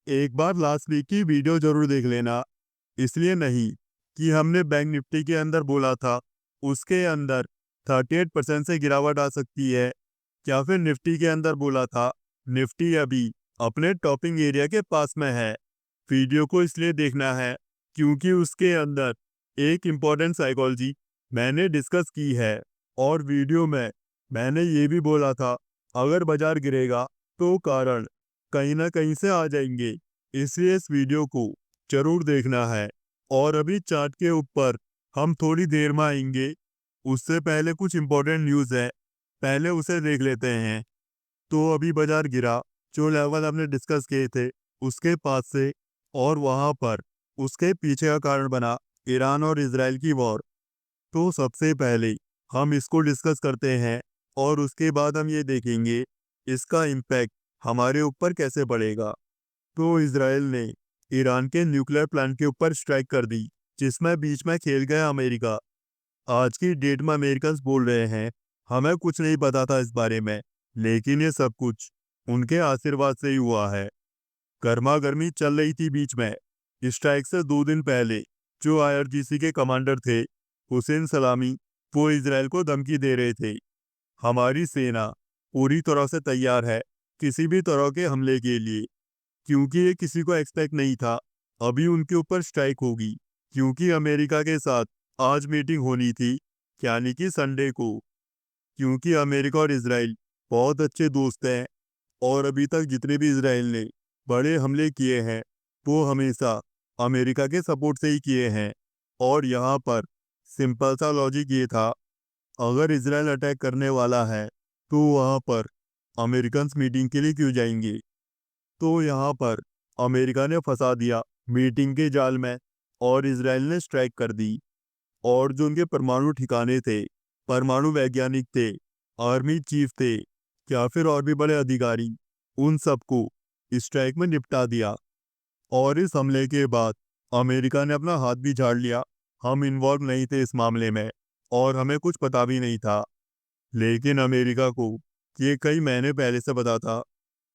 एक बार last week की video जरूर देख लेना। इसलिए नहीं कि हमने बैंक निफ्टी के अंदर बोला था उसके अंदर 38% से गिरावट आ सकती है, या फिर निफ्टी के अंदर बोला था निफ्टी अभी अपने टॉपिंग एरिया के पास में है। वीडियो को इसलिए देखना है क्योंकि उसके अंदर एक इम्पॉर्टेंट साइकोलॉजी मैंने डिस्कस की है। और वीडियो में मैंने ये भी बोला था अगर बाजार गिरेगा तो कारण कहीं ना कहीं से आ जाएंगे। इसलिए इस वीडियो को जरूर देखना है। और अभी चार्ट के ऊपर हम थोड़ी देर में आएंगे। उससे पहले कुछ इम्पोर्टेंट न्यूज़ है, पहले उसे देख लेते हैं। तो अभी बाजार गिरा जो लेवल हमने डिस्कस किए थे उसके पास से, और वहां पर उसके पीछे का कारण बना ईरान और इजराइल की वॉर। तो सबसे पहले हम इसको डिस्कस करते हैं और उसके बाद हम ये देखेंगे इसका इम्पैक्ट हमारे ऊपर कैसे पड़ेगा। तो इजराइल ने ईरान के न्यूक्लियर प्लांट के ऊपर स्ट्राइक कर दी, जिसमें बीच में खेल गया अमेरिका। आज की डेट में अमेरिकन बोल रहे हैं हमें कुछ नहीं पता था इस बारे में, लेकिन ये सब कुछ उनके आशीर्वाद से ही हुआ है। गर्मा गर्मी चल रही थी बीच में। स्ट्राइक से 2 दिन पहले जो आईआरजीसी के कमांडर थे हुसैन सलामी, वो इजराइल को धमकी दे रहे थे हमारी सेना पूरी तरह से तैयार है किसी भी तरह के हमले के लिए, क्योंकि ये किसी को एक्सपेक्ट नहीं था अभी उनके ऊपर स्ट्राइक होगी। क्योंकि अमेरिका के साथ आज मीटिंग होनी थी, यानी कि संडे को। क्योंकि अमेरिका और इजराइल बहुत अच्छे दोस्त हैं, और अभी तक जितने भी इजराइल ने बड़े हमले किए हैं वो हमेशा अमेरिका के सपोर्ट से ही किए हैं। और यहाँ पर सिंपल सा लॉजिक ये था अगर इजराइल अटैक करने वाला है तो वहाँ पर अमेरिकन मीटिंग के लिए क्यों जाएंगे। तो यहाँ पर अमेरिका ने फंसा दिया मीटिंग के जाल में, और इजराइल ने स्ट्राइक कर दी। और जो उनके परमाणु ठिकाने थे, परमाणु वैज्ञानिक थे, आर्मी चीफ थे, या फिर और भी बड़े अधिकारी, उन सबको स्ट्राइक में निपटा दिया। और इस हमले के बाद अमेरिका ने अपना हाथ भी झाड़ लिया, हम इन्वॉल्व नहीं थे इस मामले में और हमें कुछ पता भी नहीं था। लेकिन अमेरिका को ये कई महीने पहले से पता था।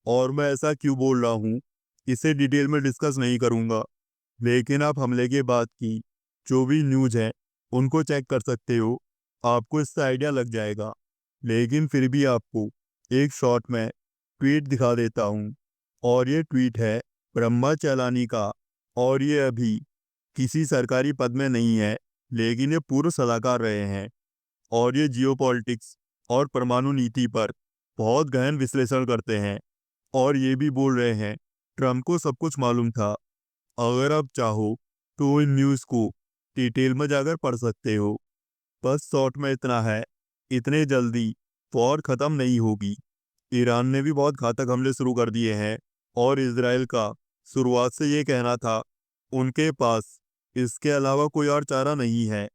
और मैं ऐसा क्यों बोल रहा हूँ इसे डिटेल में डिस्कस नहीं करूँगा, लेकिन आप हमले के बाद की जो भी न्यूज़ है उनको चेक कर सकते हो, आपको इससे आइडिया लग जाएगा। लेकिन फिर भी आपको एक शॉर्ट में ट्वीट दिखा देता हूँ। और ये ट्वीट है ब्रह्मा चैलानी का, और ये अभी किसी सरकारी पद में नहीं है, लेकिन ये पूर्व सलाहकार रहे हैं। और ये जियोपॉलिटिक्स और परमाणु नीति पर बहुत गहन विश्लेषण करते हैं। और ये भी बोल रहे हैं ट्रम्प को सब कुछ मालूम था। अगर आप चाहो तो इन न्यूज़ को डिटेल में जाकर पढ़ सकते हो। बस शॉर्ट में इतना है, इतने जल्दी वॉर ख़त्म नहीं होगी। ईरान ने भी बहुत घातक हमले शुरू कर दिए हैं, और इजराइल का शुरुआत से ये कहना था उनके पास इसके अलावा कोई और चारा नहीं है।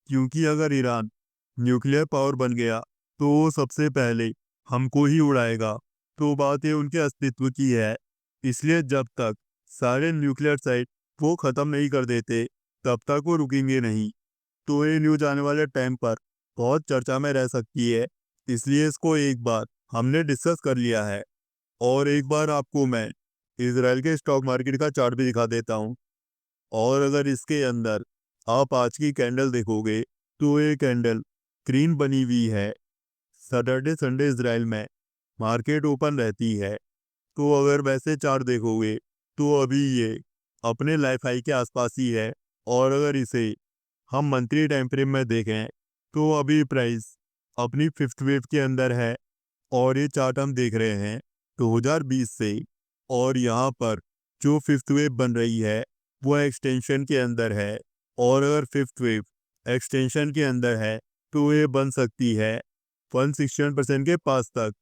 क्योंकि अगर ईरान न्यूक्लियर पावर बन गया तो वो सबसे पहले हमको ही उड़ाएगा। तो बात ये उनके अस्तित्व की है। इसलिए जब तक सारे न्यूक्लियर साइट वो ख़त्म नहीं कर देते तब तक वो रुकेंगे नहीं। तो ये न्यूज आने वाले टाइम पर बहुत चर्चा में रह सकती है। इसलिए इसको एक बार हमने डिस्कस कर लिया है। और एक बार आपको मैं इसराइल के स्टॉक मार्केट का चार्ट भी दिखा देता हूँ। और अगर इसके अंदर आप आज की कैंडल देखोगे तो ये कैंडल ग्रीन बनी हुई है। सैटरडे संडे इसराइल में मार्केट ओपन रहती है। तो अगर वैसे चार्ट देखोगे तो अभी ये अपने लाइफ हाई के आसपास ही है। और अगर इसे हम मंथली टाइम फ्रेम में देखें तो अभी प्राइस अपनी फिफ्थ वेव के अंदर है। और ये चार्ट हम देख रहे हैं 2020 से। और यहाँ पर जो फिफ्थ वेव बन रही है वो एक्सटेंशन के अंदर है। और अगर फिफ्थ वेव एक्सटेंशन के अंदर है तो ये बन सकती है 161% के पास तक।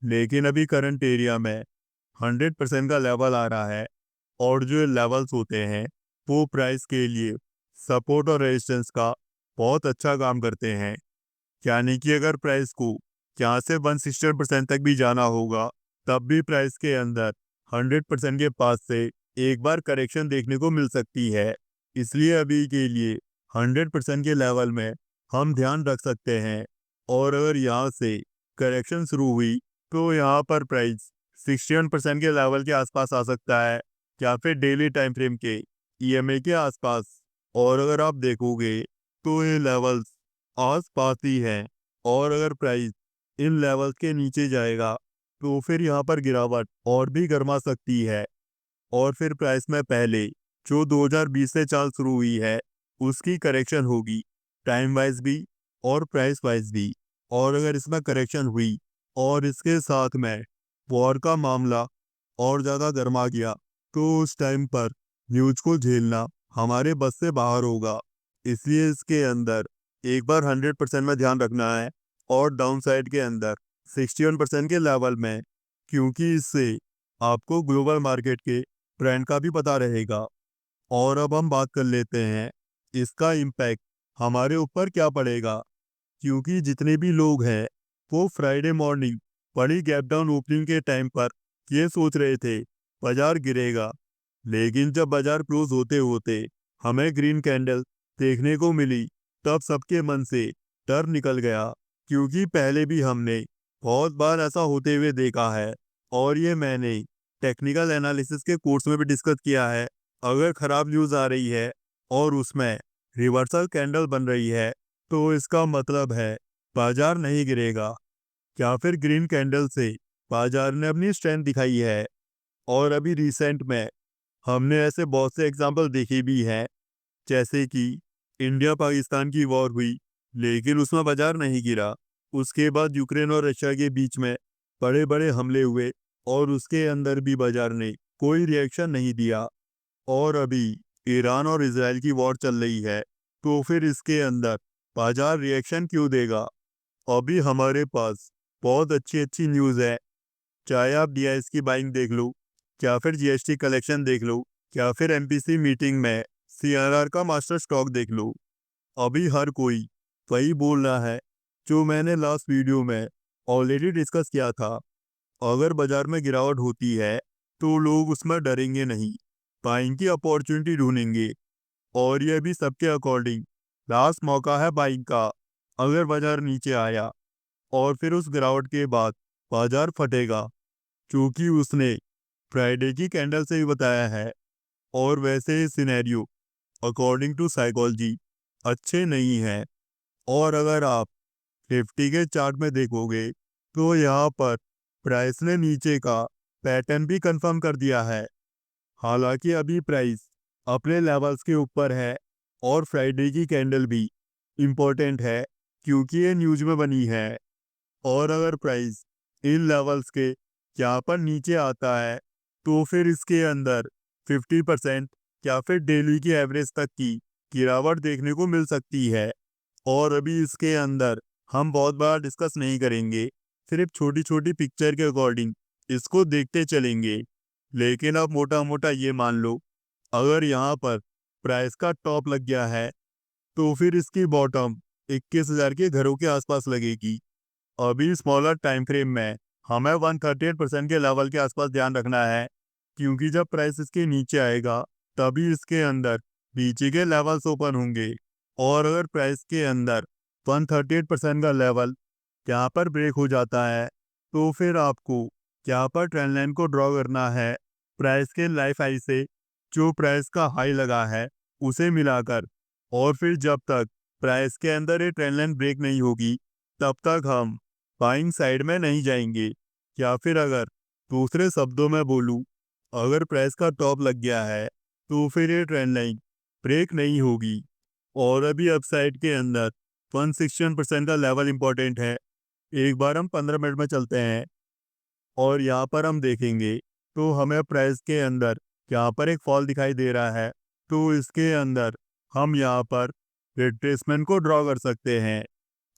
लेकिन अभी करंट एरिया में 100% का लेवल आ रहा है। और जो लेवल्स होते हैं वो प्राइस के लिए सपोर्ट और रेजिस्टेंस का बहुत अच्छा काम करते हैं। यानी कि अगर प्राइस को यहाँ से 160% तक भी जाना होगा तब भी प्राइस के अंदर 100% के पास से एक बार करेक्शन देखने को मिल सकती है। इसलिए अभी के लिए 100% के लेवल में हम ध्यान रख सकते हैं। और अगर यहाँ से करेक्शन शुरू हुई तो यहाँ पर प्राइस 61% के लेवल के आसपास आ सकता है। या फिर डेली टाइम फ्रेम के ईएमए के आसपास। और अगर आप देखोगे तो ये लेवल्स आसपास ही हैं। और अगर प्राइस इन लेवल्स के नीचे जाएगा तो फिर यहाँ पर गिरावट और भी गर्मा सकती है। और फिर प्राइस में पहले जो 2020 से चाल शुरू हुई है उसकी करेक्शन होगी, टाइम वाइज भी और प्राइस वाइज भी। और अगर इसमें करेक्शन हुई और इसके साथ में वॉर का मामला और ज़्यादा गर्मा गया तो उस टाइम पर न्यूज को झेलना हमारे बस से बाहर होगा। इसलिए इसके अंदर एक बार 100% में ध्यान रखना है और डाउन साइड के अंदर 61% के लेवल में, क्योंकि इससे आपको ग्लोबल मार्केट के ट्रेंड का भी पता रहेगा। और अब हम बात कर लेते हैं इसका इम्पैक्ट हमारे ऊपर क्या पड़ेगा, क्योंकि जितने भी लोग हैं वो फ्राइडे मॉर्निंग बड़ी गैप डाउन ओपनिंग के टाइम पर ये सोच रहे थे बाजार गिरेगा। लेकिन जब बाजार क्लोज होते होते हमें ग्रीन कैंडल देखने को मिली तब सबके मन से डर निकल गया, क्योंकि पहले भी हमने बहुत बार ऐसा होते हुए देखा है। और ये मैंने टेक्निकल एनालिसिस के कोर्स में भी डिस्कस किया है। अगर खराब न्यूज़ आ रही है और उसमें रिवर्सल कैंडल बन रही है तो इसका मतलब है बाजार नहीं गिरेगा, या फिर ग्रीन कैंडल से बाजार ने अपनी स्ट्रेंथ दिखाई है। और अभी रिसेंट में हमने ऐसे बहुत से एग्जाम्पल देखे भी हैं, जैसे कि इंडिया पाकिस्तान की वॉर हुई लेकिन उसमें बाजार नहीं गिरा। उसके बाद यूक्रेन और रशिया के बीच में बड़े बड़े हमले हुए और उसके अंदर भी बाजार ने कोई रिएक्शन नहीं दिया। और अभी ईरान और इजराइल की वॉर चल रही है तो फिर इसके अंदर बाजार रिएक्शन क्यों देगा। अभी हमारे पास बहुत अच्छी अच्छी न्यूज़ है, चाहे आप डीआईएस की बाइंग देख लो, या फिर जीएसटी कलेक्शन देख लो, या फिर एमपीसी मीटिंग में सीआरआर का मास्टर स्टॉक देख लो। अभी हर कोई वही बोल रहा है जो मैंने लास्ट वीडियो में ऑलरेडी डिस्कस किया था। अगर बाजार में गिरावट होती है तो लोग उसमें डरेंगे नहीं, बाइंग की अपॉर्चुनिटी ढूंढेंगे। और यह भी सबके अकॉर्डिंग लास्ट मौका है बाइंग का। अगर बाजार नीचे आया और फिर उस गिरावट के बाद बाजार फटेगा, क्योंकि उसने फ्राइडे की कैंडल से ही बताया है। और वैसे ही सिनेरियो अकॉर्डिंग टू साइकोलॉजी अच्छे नहीं है। और अगर आप 50 के चार्ट में देखोगे तो यहाँ पर प्राइस ने नीचे का पैटर्न भी कंफर्म कर दिया है। हालांकि अभी प्राइस अपने लेवल्स के ऊपर है और फ्राइडे की कैंडल भी इम्पोर्टेंट है, क्योंकि ये न्यूज में बनी है। और अगर प्राइस इन लेवल्स के यहाँ पर नीचे आता है तो फिर इसके अंदर 50% या फिर डेली की एवरेज तक की गिरावट देखने को मिल सकती है। और अभी इसके अंदर हम बहुत बार डिस्कस नहीं करेंगे, सिर्फ छोटी छोटी पिक्चर के अकॉर्डिंग इसको देखते चलेंगे। लेकिन अब मोटा मोटा ये मान लो, अगर यहाँ पर प्राइस का टॉप लग गया है तो फिर इसकी बॉटम 21,000 के घरों के आसपास लगेगी। अभी स्मॉलर टाइम फ्रेम में हमें 138% के लेवल के आसपास ध्यान रखना है, क्योंकि जब प्राइस इसके नीचे आएगा तभी इसके अंदर नीचे के लेवल्स ओपन होंगे। और अगर प्राइस के अंदर 138% का लेवल यहाँ पर ब्रेक हो जाता है तो फिर आपको यहाँ पर ट्रेंड लाइन को ड्रॉ करना है प्राइस के लाइफ हाई से, जो प्राइस का हाई लगा है उसे मिलाकर। और फिर जब तक प्राइस के अंदर ये ट्रेंड लाइन ब्रेक नहीं होगी तब तक हम बाइंग साइड में नहीं जाएंगे। या फिर अगर दूसरे शब्दों में बोलूं, अगर प्राइस का टॉप लग गया है तो फिर ये ट्रेंड लाइन ब्रेक नहीं होगी। और अभी अपसाइड के अंदर 161% का लेवल इंपॉर्टेंट है। एक बार हम 15 मिनट में चलते हैं और यहाँ पर हम देखेंगे तो हमें प्राइस के अंदर यहाँ पर एक फॉल दिखाई दे रहा है। तो इसके अंदर हम यहाँ पर रिट्रेसमेंट को ड्रॉ कर सकते हैं।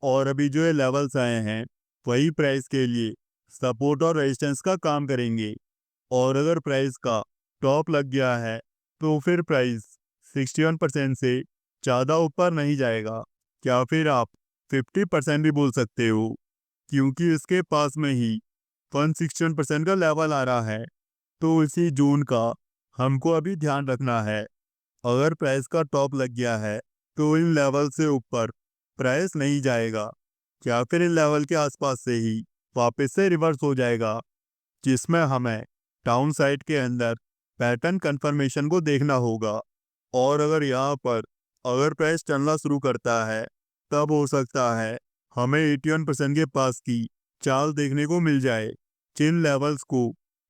और अभी जो ये लेवल्स आए हैं वही प्राइस के लिए सपोर्ट और रेजिस्टेंस का काम करेंगे। और अगर प्राइस का टॉप लग गया है तो फिर प्राइस 61% से ज़्यादा ऊपर नहीं जाएगा, या फिर आप 50% भी बोल सकते हो, क्योंकि इसके पास में ही 161% का लेवल आ रहा है। तो इसी जून का हमको अभी ध्यान रखना है। अगर प्राइस का टॉप लग गया है तो इन लेवल से ऊपर प्राइस नहीं जाएगा, या फिर इन लेवल के आसपास से ही वापस से रिवर्स हो जाएगा, जिसमें हमें डाउन साइड के अंदर पैटर्न कंफर्मेशन को देखना होगा। और अगर यहाँ पर अगर प्राइस चलना शुरू करता है तब हो सकता है हमें 81% के पास की चाल देखने को मिल जाए। जिन लेवल्स को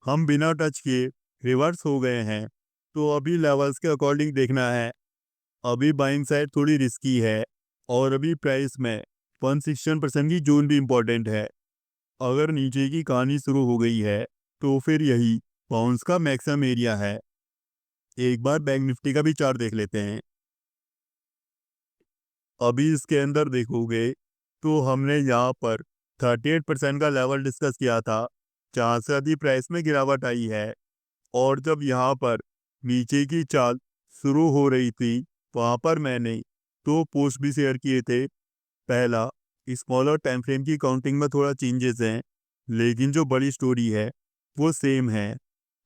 हम बिना टच किए रिवर्स हो गए हैं, तो अभी लेवल्स के अकॉर्डिंग देखना है। अभी बाइंग साइड थोड़ी रिस्की है और अभी प्राइस में 161% की जोन भी इम्पोर्टेंट है। अगर नीचे की कहानी शुरू हो गई है तो फिर यही बाउंस का मैक्सिमम एरिया है। एक बार बैंक निफ्टी का भी चार्ट देख लेते हैं। अभी इसके अंदर देखोगे तो हमने यहाँ पर 38% का लेवल डिस्कस किया था, जहाँ से अभी प्राइस में गिरावट आई है। और जब यहाँ पर नीचे की चाल शुरू हो रही थी, वहाँ पर मैंने दो पोस्ट भी शेयर किए थे। पहला, स्मॉलर टाइम फ्रेम की काउंटिंग में थोड़ा चेंजेस हैं, लेकिन जो बड़ी स्टोरी है वो सेम है।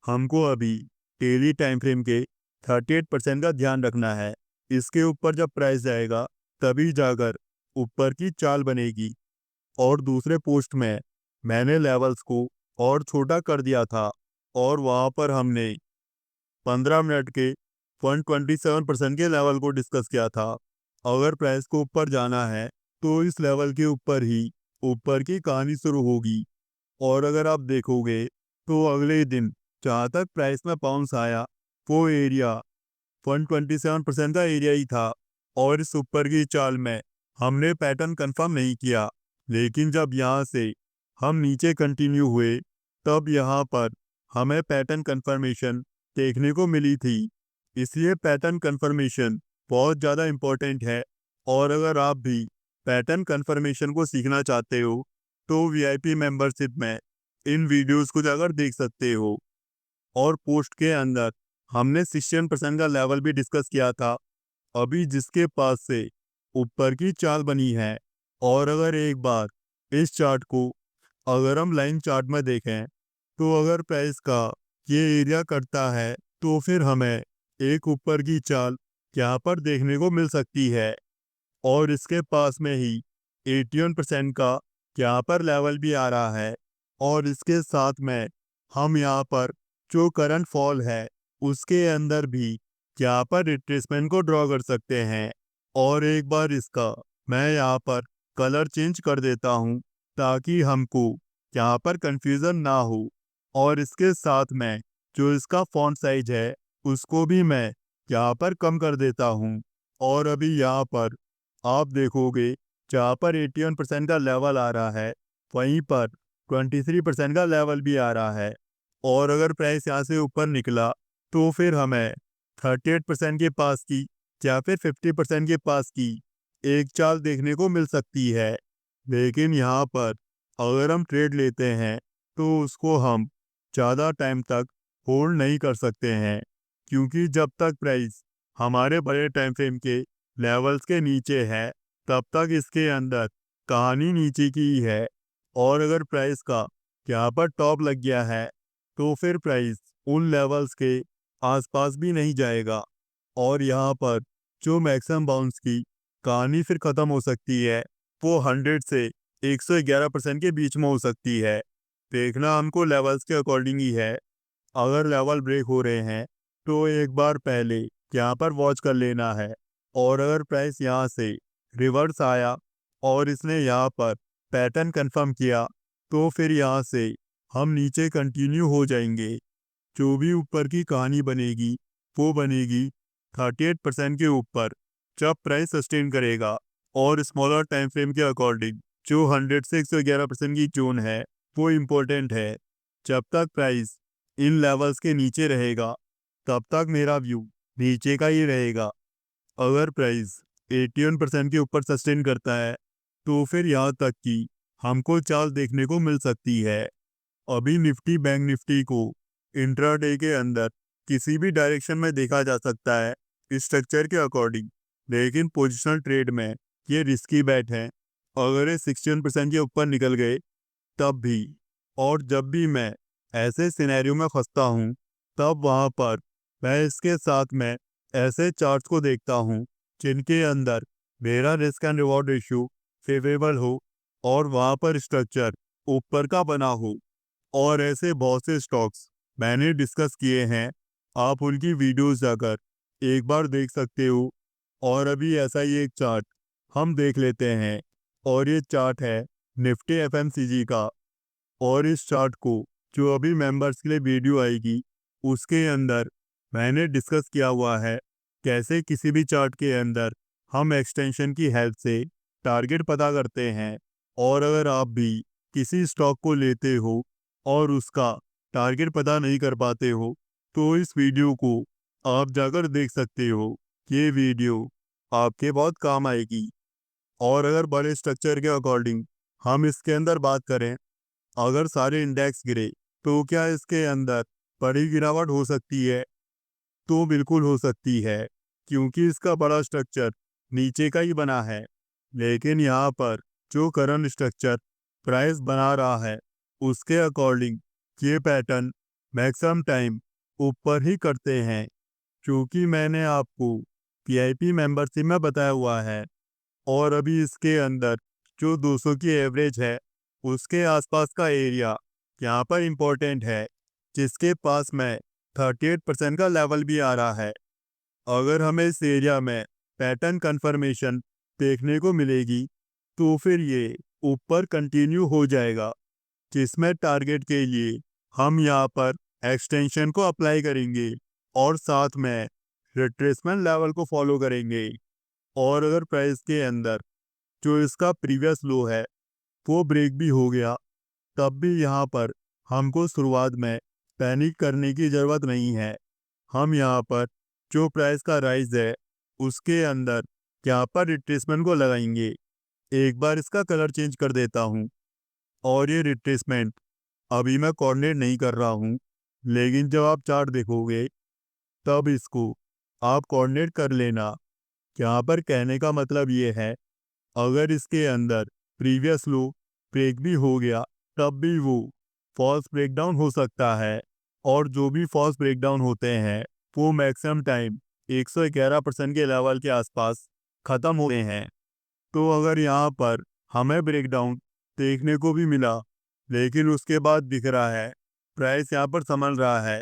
हमको अभी डेली टाइम फ्रेम के 38% का ध्यान रखना है। इसके ऊपर जब प्राइस जाएगा तभी जाकर ऊपर की चाल बनेगी। और दूसरे पोस्ट में मैंने लेवल्स को और छोटा कर दिया था और वहाँ पर हमने 15 मिनट के 127% के लेवल को डिस्कस किया था। अगर प्राइस को ऊपर जाना है तो इस लेवल के ऊपर ही ऊपर की कहानी शुरू होगी। और अगर आप देखोगे तो अगले दिन जहाँ तक प्राइस में बाउंस आया, वो एरिया 127% का एरिया ही था। और इस ऊपर की चाल में हमने पैटर्न कंफर्म नहीं किया, लेकिन जब यहाँ से हम नीचे कंटिन्यू हुए तब यहाँ पर हमें पैटर्न कंफर्मेशन देखने को मिली थी। इसलिए पैटर्न कंफर्मेशन बहुत ज़्यादा इम्पोर्टेंट है। और अगर आप भी पैटर्न कंफर्मेशन को सीखना चाहते हो तो वीआईपी मेंबरशिप में इन वीडियोस को जाकर देख सकते हो। और पोस्ट के अंदर हमने 61% का लेवल भी डिस्कस किया था, अभी जिसके पास से ऊपर की चाल बनी है। और अगर एक बार इस चार्ट को अगर हम लाइन चार्ट में देखें तो अगर प्राइस का ये एरिया करता है तो फिर हमें एक ऊपर की चाल यहाँ पर देखने को मिल सकती है। और इसके पास में ही 81% का यहाँ पर लेवल भी आ रहा है। और इसके साथ में हम यहाँ पर जो करंट फॉल है उसके अंदर भी यहाँ पर रिट्रेसमेंट को ड्रॉ कर सकते हैं। और एक बार इसका मैं यहाँ पर कलर चेंज कर देता हूँ ताकि हमको यहाँ पर कंफ्यूजन ना हो। और इसके साथ में जो इसका फॉन्ट साइज है उसको भी मैं यहाँ पर कम कर देता हूँ। और अभी यहाँ पर आप देखोगे जहाँ पर 81% का लेवल आ रहा है वहीं पर 23% का लेवल भी आ रहा है। और अगर प्राइस यहाँ से ऊपर निकला तो फिर हमें 38% के पास की या फिर 50% के पास की एक चाल देखने को मिल सकती है। लेकिन यहाँ पर अगर हम ट्रेड लेते हैं तो उसको हम ज़्यादा टाइम तक होल्ड नहीं कर सकते हैं, क्योंकि जब तक प्राइस हमारे बड़े टाइम फ्रेम के लेवल्स के नीचे है तब तक इसके अंदर कहानी नीचे की ही है। और अगर प्राइस का यहाँ पर टॉप लग गया है तो फिर प्राइस उन लेवल्स के आसपास भी नहीं जाएगा। और यहाँ पर जो मैक्सिमम बाउंस की कहानी फिर ख़त्म हो सकती है वो 100 से 111% के बीच में हो सकती है। देखना हमको लेवल्स के अकॉर्डिंग ही है। अगर लेवल ब्रेक हो रहे हैं तो एक बार पहले यहाँ पर वॉच कर लेना है। और अगर प्राइस यहाँ से रिवर्स आया और इसने यहाँ पर पैटर्न कंफर्म किया तो फिर यहाँ से हम नीचे कंटिन्यू हो जाएंगे। जो भी ऊपर की कहानी बनेगी वो बनेगी 38% के ऊपर जब प्राइस सस्टेन करेगा। और स्मॉलर टाइम फ्रेम के अकॉर्डिंग जो 100 से 111% की जोन है वो इम्पोर्टेंट है। जब तक प्राइस इन लेवल्स के नीचे रहेगा तब तक मेरा व्यू नीचे का ही रहेगा। अगर प्राइस 81% के ऊपर सस्टेन करता है तो फिर यहाँ तक कि हमको चाल देखने को मिल सकती है। अभी निफ्टी बैंक निफ्टी को इंट्राडे के अंदर किसी भी डायरेक्शन में देखा जा सकता है स्ट्रक्चर के अकॉर्डिंग, लेकिन पोजिशनल ट्रेड में ये रिस्की बैट है। अगर ये 61% के ऊपर निकल गए तब भी। और जब भी मैं ऐसे सिनेरियो में फंसता हूँ तब वहाँ पर मैं इसके साथ में ऐसे चार्ट्स को देखता हूँ जिनके अंदर मेरा risk and reward ratio favourable हो और वहाँ पर स्ट्रक्चर ऊपर का बना हो। और ऐसे बहुत से स्टॉक्स मैंने डिस्कस किए हैं आप उनकी वीडियोस जाकर एक बार देख सकते हो। और अभी ऐसा ही एक चार्ट हम देख लेते हैं, और ये चार्ट है निफ्टी एफएमसीजी का। और इस चार्ट को जो अभी मेंबर्स के लिए वीडियो आएगी उसके अंदर मैंने डिस्कस किया हुआ है कैसे किसी भी चार्ट के अंदर हम एक्सटेंशन की हेल्प से टारगेट पता करते हैं। और अगर आप भी किसी स्टॉक को लेते हो और उसका टारगेट पता नहीं कर पाते हो तो इस वीडियो को आप जाकर देख सकते हो। ये वीडियो आपके बहुत काम आएगी। और अगर बड़े स्ट्रक्चर के अकॉर्डिंग हम इसके अंदर बात करें, अगर सारे इंडेक्स गिरे तो क्या इसके अंदर बड़ी गिरावट हो सकती है? तो बिल्कुल हो सकती है, क्योंकि इसका बड़ा स्ट्रक्चर नीचे का ही बना है। लेकिन यहाँ पर जो करंट स्ट्रक्चर प्राइस बना रहा है उसके अकॉर्डिंग ये पैटर्न मैक्सिमम टाइम ऊपर ही करते हैं, क्योंकि मैंने आपको पीआईपी मेंबरशिप में बताया हुआ है। और अभी इसके अंदर जो 200 की एवरेज है उसके आसपास का एरिया यहाँ पर इम्पोर्टेंट है, जिसके पास में 38% का लेवल भी आ रहा है। अगर हमें इस एरिया में पैटर्न कंफर्मेशन देखने को मिलेगी तो फिर ये ऊपर कंटिन्यू हो जाएगा, जिसमें टारगेट के लिए हम यहाँ पर एक्सटेंशन को अप्लाई करेंगे और साथ में रिट्रेसमेंट लेवल को फॉलो करेंगे। और अगर प्राइस के अंदर जो इसका प्रीवियस लो है वो ब्रेक भी हो गया, तब भी यहाँ पर हमको शुरुआत में पैनिक करने की ज़रूरत नहीं है। हम यहाँ पर जो प्राइस का राइज है उसके अंदर यहाँ पर रिट्रेसमेंट को लगाएंगे। एक बार इसका कलर चेंज कर देता हूँ। और ये रिट्रेसमेंट अभी मैं कोऑर्डिनेट नहीं कर रहा हूँ, लेकिन जब आप चार्ट देखोगे तब इसको आप कोऑर्डिनेट कर लेना। यहाँ पर कहने का मतलब ये है, अगर इसके अंदर प्रीवियस लो ब्रेक भी हो गया तब भी वो फॉल्स ब्रेकडाउन हो सकता है। और जो भी फॉल्स ब्रेकडाउन होते हैं वो मैक्सिमम टाइम 111% के लेवल के आसपास ख़त्म हुए हैं। तो अगर यहाँ पर हमें ब्रेकडाउन देखने को भी मिला लेकिन उसके बाद दिख रहा है प्राइस यहाँ पर संभल रहा है,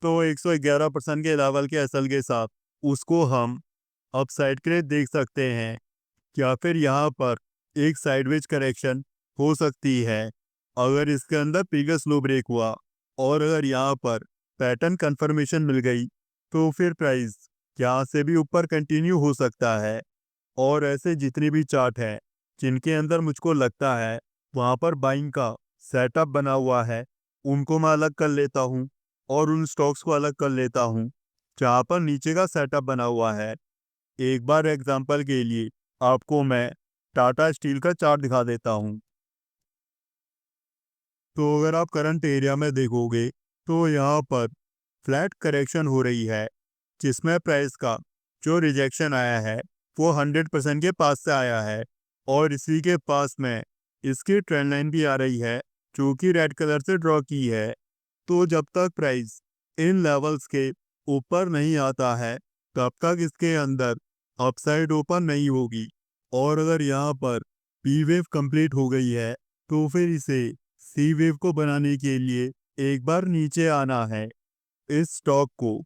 तो 111% के लेवल के असल के साथ उसको हम अपसाइड के लिए देख सकते हैं। या फिर यहाँ पर एक साइडवेज करेक्शन हो सकती है अगर इसके अंदर प्रीवियस लो ब्रेक हुआ। और अगर यहाँ पर पैटर्न कंफर्मेशन मिल गई तो फिर प्राइस यहाँ से भी ऊपर कंटिन्यू हो सकता है। और ऐसे जितने भी चार्ट हैं जिनके अंदर मुझको लगता है वहाँ पर बाइंग का सेटअप बना हुआ है, उनको मैं अलग कर लेता हूँ और उन स्टॉक्स को अलग कर लेता हूँ जहाँ पर नीचे का सेटअप बना हुआ है। एक बार एग्जांपल के लिए आपको मैं टाटा स्टील का चार्ट दिखा देता हूँ। तो अगर आप करंट एरिया में देखोगे तो यहाँ पर फ्लैट करेक्शन हो रही है, जिसमें प्राइस का जो रिजेक्शन आया है वो 100% के पास से आया है। और इसी के पास में इसकी ट्रेंड लाइन भी आ रही है जो कि रेड कलर से ड्रॉ की है। तो जब तक प्राइस इन लेवल्स के ऊपर नहीं आता है तब तक इसके अंदर अपसाइड ओपन नहीं होगी। और अगर यहाँ पर पी वेव कंप्लीट हो गई है तो फिर इसे सी वेव को बनाने के लिए एक बार नीचे आना है। इस स्टॉक को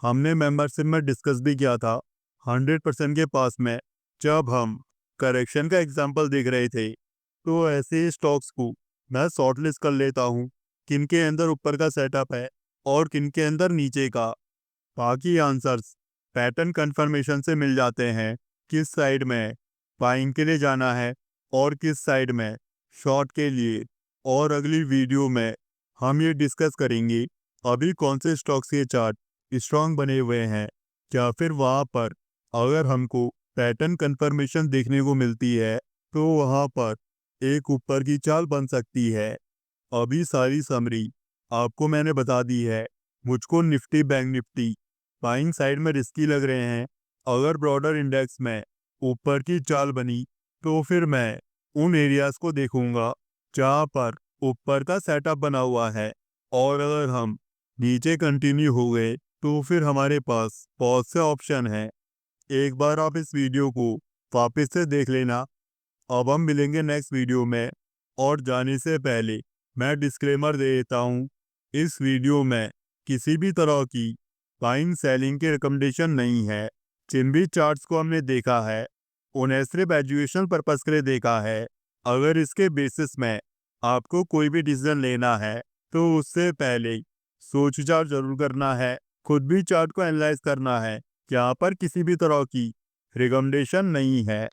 हमने मेंबरशिप में डिस्कस भी किया था 100% के पास में, जब हम करेक्शन का एग्जांपल देख रहे थे। तो ऐसे स्टॉक्स को मैं शॉर्टलिस्ट कर लेता हूँ, किनके अंदर ऊपर का सेटअप है और किनके अंदर नीचे का। बाकी आंसर्स पैटर्न कंफर्मेशन से मिल जाते हैं, किस साइड में बाइंग के लिए जाना है और किस साइड में शॉर्ट के लिए। और अगली वीडियो में हम ये डिस्कस करेंगे अभी कौन से स्टॉक्स के चार्ट स्ट्रांग बने हुए हैं, या फिर वहाँ पर अगर हमको पैटर्न कंफर्मेशन देखने को मिलती है तो वहाँ पर एक ऊपर की चाल बन सकती है। अभी सारी समरी आपको मैंने बता दी है। मुझको Nifty bank Nifty buying side में रिस्की लग रहे हैं। अगर ब्रॉडर इंडेक्स में ऊपर की चाल बनी तो फिर मैं उन एरियाज को देखूंगा जहाँ पर ऊपर का सेटअप बना हुआ है। और अगर हम नीचे कंटिन्यू हो गए तो फिर हमारे पास बहुत से ऑप्शन हैं। एक बार आप इस वीडियो को वापस से देख लेना। अब हम मिलेंगे नेक्स्ट वीडियो में। और जाने से पहले मैं डिस्क्लेमर दे देता हूँ, इस वीडियो में किसी भी तरह की बाइंग सेलिंग के रिकमेंडेशन नहीं है। जिन भी चार्ट्स को हमने देखा है उन्हें सिर्फ एजुकेशन पर्पस के लिए देखा है। अगर इसके बेसिस में आपको कोई भी डिसीजन लेना है तो उससे पहले सोच विचार जरूर करना है, खुद भी चार्ट को एनालाइज करना है। यहाँ पर किसी भी तरह की रिकमेंडेशन नहीं है।